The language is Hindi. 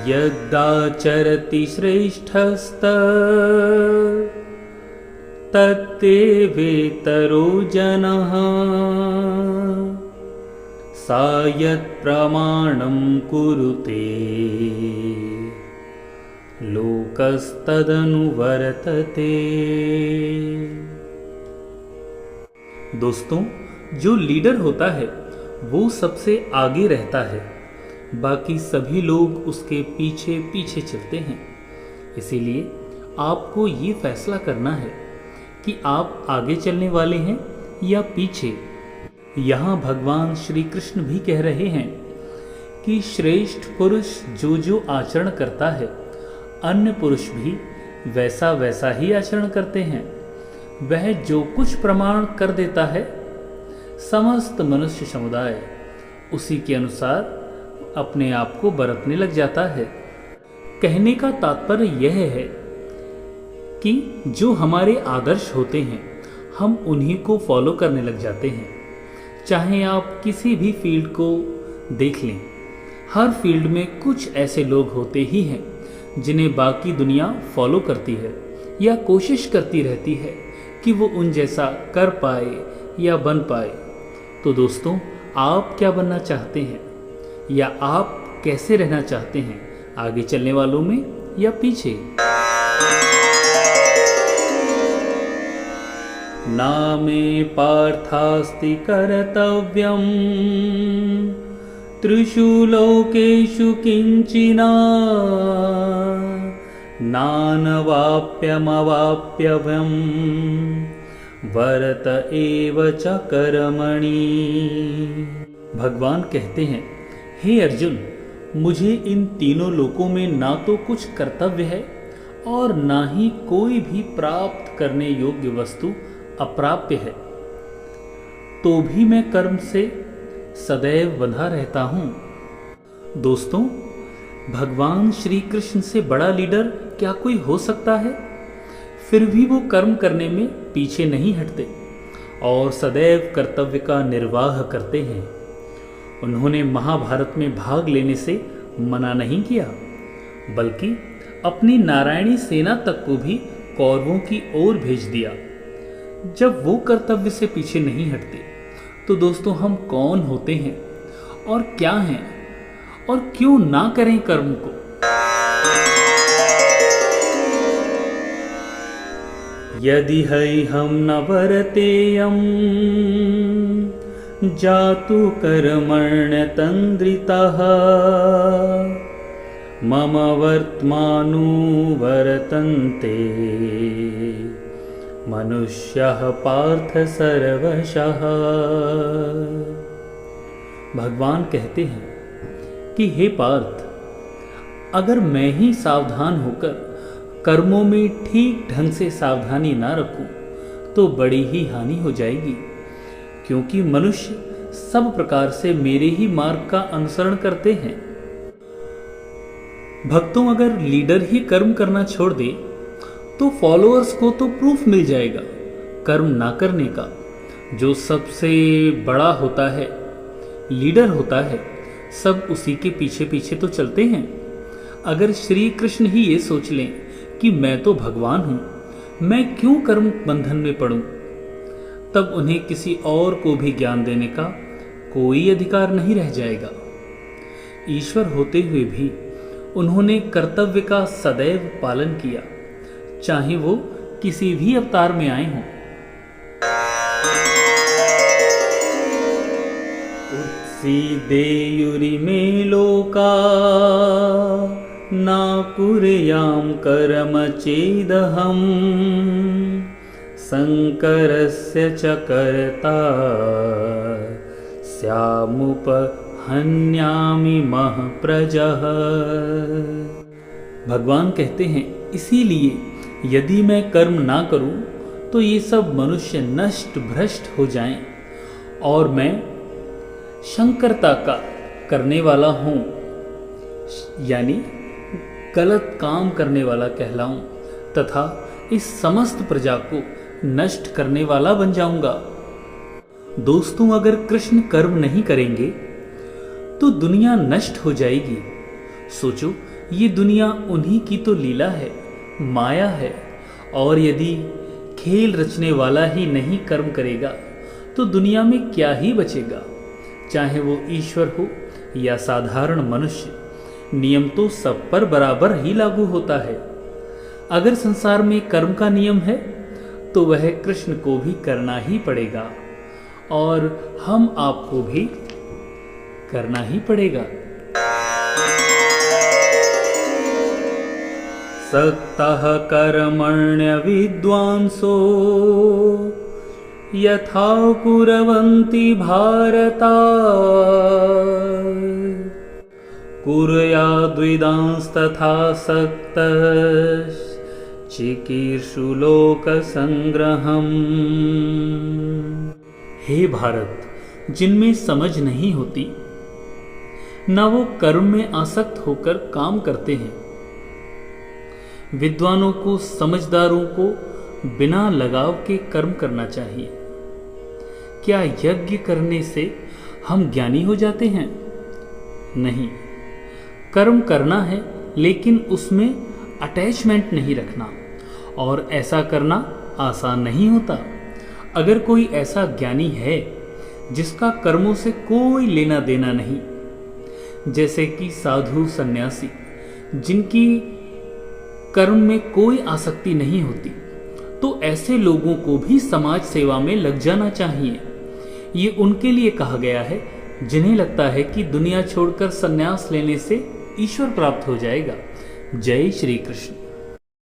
यद्दाचरति श्रेष्ठस्त तत्ते वेतरो जनः सा यत्प्रमाणं कुरुते लोकस्तदनुवर्तते। दोस्तों, जो लीडर होता है वो सबसे आगे रहता है, बाकी सभी लोग उसके पीछे पीछे चलते हैं। इसीलिए आपको ये फैसला करना है कि आप आगे चलने वाले हैं या पीछे। यहाँ भगवान श्री कृष्ण भी कह रहे हैं कि श्रेष्ठ पुरुष जो जो आचरण करता है, अन्य पुरुष भी वैसा वैसा ही आचरण करते हैं। वह जो कुछ प्रमाण कर देता है, समस्त मनुष्य समुदाय उसी के अनुसार अपने आप को बरतने लग जाता है। कहने का तात्पर्य यह है कि जो हमारे आदर्श होते हैं, हम उन्हीं को फॉलो करने लग जाते हैं। चाहे आप किसी भी फील्ड को देख लें, हर फील्ड में कुछ ऐसे लोग होते ही हैं जिन्हें बाकी दुनिया फॉलो करती है या कोशिश करती रहती है कि वो उन जैसा कर पाए या बन पाए। तो दोस्तों, आप क्या बनना चाहते हैं या आप कैसे रहना चाहते हैं, आगे चलने वालों में या पीछे? नामे पार्थास्ति कर्तव्यं त्रिषु लोकेषु किंचिना नानवाप्यमवाप्यव्यं वर्त एव च कर्मणि। भगवान कहते हैं, हे अर्जुन, मुझे इन तीनों लोकों में ना तो कुछ कर्तव्य है और ना ही कोई भी प्राप्त करने योग्य वस्तु अप्राप्य है, तो भी मैं कर्म से सदैव बंधा रहता हूँ। दोस्तों, भगवान श्री कृष्ण से बड़ा लीडर क्या कोई हो सकता है? फिर भी वो कर्म करने में पीछे नहीं हटते और सदैव कर्तव्य का निर्वाह करते हैं। उन्होंने महाभारत में भाग लेने से मना नहीं किया, बल्कि अपनी नारायणी सेना तक को भी कौरवों की ओर भेज दिया। जब वो कर्तव्य से पीछे नहीं हटते, तो दोस्तों हम कौन होते हैं और क्या हैं और क्यों ना करें कर्म को? यदि हम न वर्तेयं जातु कर्मण्यतन्द्रितः मम वर्त्मानु वर्तन्ते मनुष्यः पार्थ सर्वशः। भगवान कहते हैं कि हे पार्थ, अगर मैं ही सावधान होकर कर्मों में ठीक ढंग से सावधानी ना रखूं तो बड़ी ही हानि हो जाएगी, क्योंकि मनुष्य सब प्रकार से मेरे ही मार्ग का अनुसरण करते हैं। भक्तों, अगर लीडर ही कर्म करना छोड़ दे तो फॉलोअर्स को तो प्रूफ मिल जाएगा कर्म ना करने का। जो सबसे बड़ा होता है, लीडर होता है, सब उसी के पीछे पीछे तो चलते हैं। अगर श्री कृष्ण ही ये सोच लें कि मैं तो भगवान हूं, मैं क्यों कर्म बंधन में पड़ूं, तब उन्हें किसी और को भी ज्ञान देने का कोई अधिकार नहीं रह जाएगा। ईश्वर होते हुए भी उन्होंने कर्तव्य का सदैव पालन किया, चाहे वो किसी भी अवतार में आए हों। उत्सीदेयुरिमे लोका ना कुर्यां कर्म चेदहं शंकरस्य च कर्ता स्यामुपहन्यामि महप्रजः। भगवान कहते हैं, इसीलिए यदि मैं कर्म ना करूं तो ये सब मनुष्य नष्ट भ्रष्ट हो जाएं और मैं शंकरता का करने वाला हूं, यानी गलत काम करने वाला कहलाऊं तथा इस समस्त प्रजा को नष्ट करने वाला बन जाऊंगा। दोस्तों, अगर कृष्ण कर्म नहीं करेंगे तो दुनिया नष्ट हो जाएगी। सोचो, ये दुनिया उन्हीं की तो लीला है, माया है। और यदि खेल रचने वाला ही नहीं कर्म करेगा तो दुनिया में क्या ही बचेगा। चाहे वो ईश्वर हो या साधारण मनुष्य, नियम तो सब पर बराबर ही लागू होता है। अगर संसार में कर्म का नियम है तो वह कृष्ण को भी करना ही पड़ेगा और हम आपको भी करना ही पड़ेगा। सक्तः कर्मण्य विद्वांसो यथा कुर्वन्ति भारता कुर्याद्विदांस्तथा सक्तः चिकीर्षु लोक संग्रहम्। हे भारत, जिनमें समझ नहीं होती, ना वो कर्म में आसक्त होकर काम करते हैं, विद्वानों को, समझदारों को बिना लगाव के कर्म करना चाहिए। क्या यज्ञ करने से हम ज्ञानी हो जाते हैं? नहीं, कर्म करना है लेकिन उसमें अटैचमेंट नहीं रखना, और ऐसा करना आसान नहीं होता। अगर कोई ऐसा ज्ञानी है जिसका कर्मों से कोई लेना देना नहीं, जैसे कि साधु सन्यासी जिनकी कर्म में कोई आसक्ति नहीं होती, तो ऐसे लोगों को भी समाज सेवा में लग जाना चाहिए। ये उनके लिए कहा गया है जिन्हें लगता है कि दुनिया छोड़कर संन्यास लेने से ईश्वर प्राप्त हो जाएगा। जय श्री कृष्ण।